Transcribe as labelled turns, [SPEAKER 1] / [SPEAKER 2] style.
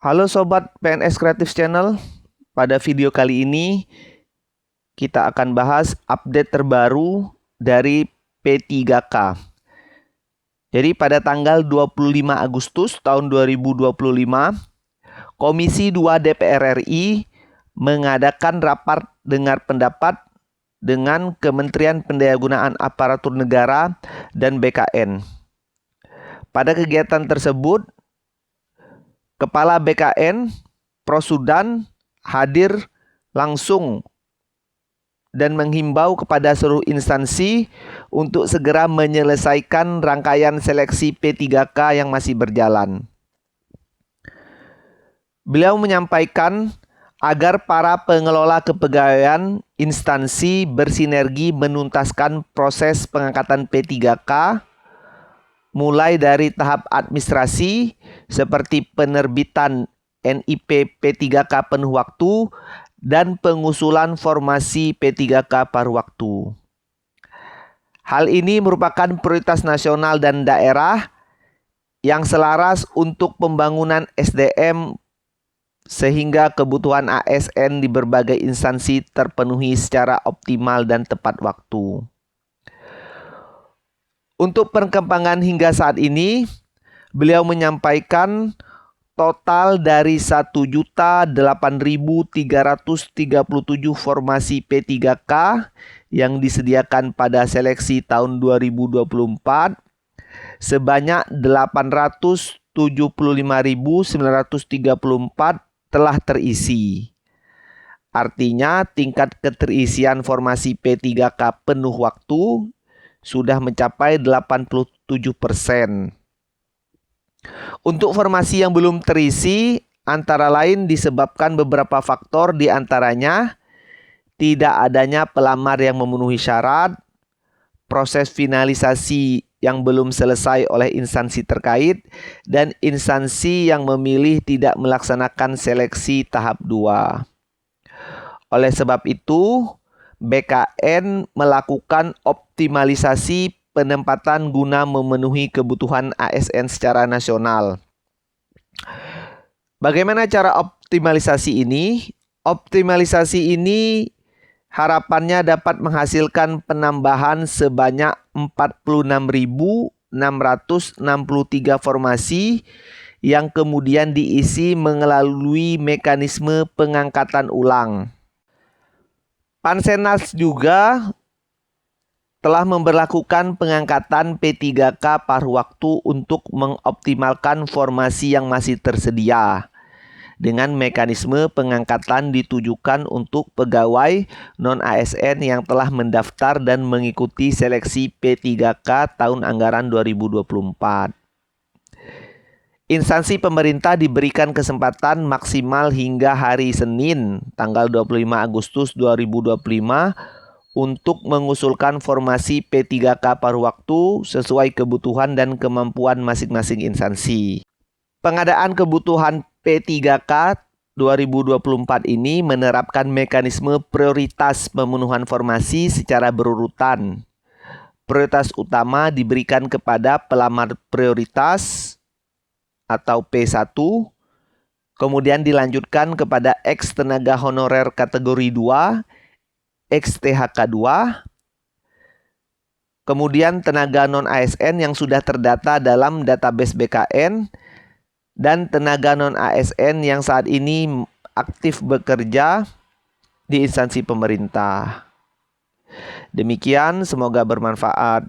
[SPEAKER 1] Halo Sobat PNS Kreatif Channel, pada video kali ini kita akan bahas update terbaru dari P3K. Jadi pada tanggal 25 Agustus tahun 2025, Komisi 2 DPR RI mengadakan rapat dengar pendapat dengan Kementerian Pendayagunaan Aparatur Negara dan BKN. Pada kegiatan tersebut, Kepala BKN Prosudan hadir langsung dan menghimbau kepada seluruh instansi untuk segera menyelesaikan rangkaian seleksi P3K yang masih berjalan. Beliau menyampaikan agar para pengelola kepegawaian instansi bersinergi menuntaskan proses pengangkatan P3K mulai dari tahap administrasi seperti penerbitan NIP P3K penuh waktu dan pengusulan formasi P3K paruh waktu. Hal ini merupakan prioritas nasional dan daerah yang selaras untuk pembangunan SDM sehingga kebutuhan ASN di berbagai instansi terpenuhi secara optimal dan tepat waktu. Untuk perkembangan hingga saat ini, beliau menyampaikan total dari 1.008.337 formasi P3K yang disediakan pada seleksi tahun 2024 sebanyak 875.934 telah terisi. Artinya tingkat keterisian formasi P3K penuh waktu sudah mencapai 87%. Untuk formasi yang belum terisi, antara lain disebabkan beberapa faktor, diantaranya tidak adanya pelamar yang memenuhi syarat, proses finalisasi yang belum selesai oleh instansi terkait, dan instansi yang memilih tidak melaksanakan seleksi tahap 2. Oleh sebab itu, BKN melakukan optimalisasi penempatan guna memenuhi kebutuhan ASN secara nasional. Bagaimana cara optimalisasi ini? Optimalisasi ini harapannya dapat menghasilkan penambahan sebanyak 46.663 formasi yang kemudian diisi melalui mekanisme pengangkatan ulang. Pansenas juga telah memberlakukan pengangkatan P3K paruh waktu untuk mengoptimalkan formasi yang masih tersedia. Dengan mekanisme pengangkatan ditujukan untuk pegawai non-ASN yang telah mendaftar dan mengikuti seleksi P3K tahun anggaran 2024. Instansi pemerintah diberikan kesempatan maksimal hingga hari Senin, tanggal 25 Agustus 2025 untuk mengusulkan formasi P3K paruh waktu sesuai kebutuhan dan kemampuan masing-masing instansi. Pengadaan kebutuhan P3K 2024 ini menerapkan mekanisme prioritas pemenuhan formasi secara berurutan. Prioritas utama diberikan kepada pelamar prioritas atau P1, kemudian dilanjutkan kepada ex tenaga honorer kategori 2, ex THK 2, kemudian tenaga non-ASN yang sudah terdata dalam database BKN, dan tenaga non-ASN yang saat ini aktif bekerja di instansi pemerintah. Demikian, semoga bermanfaat.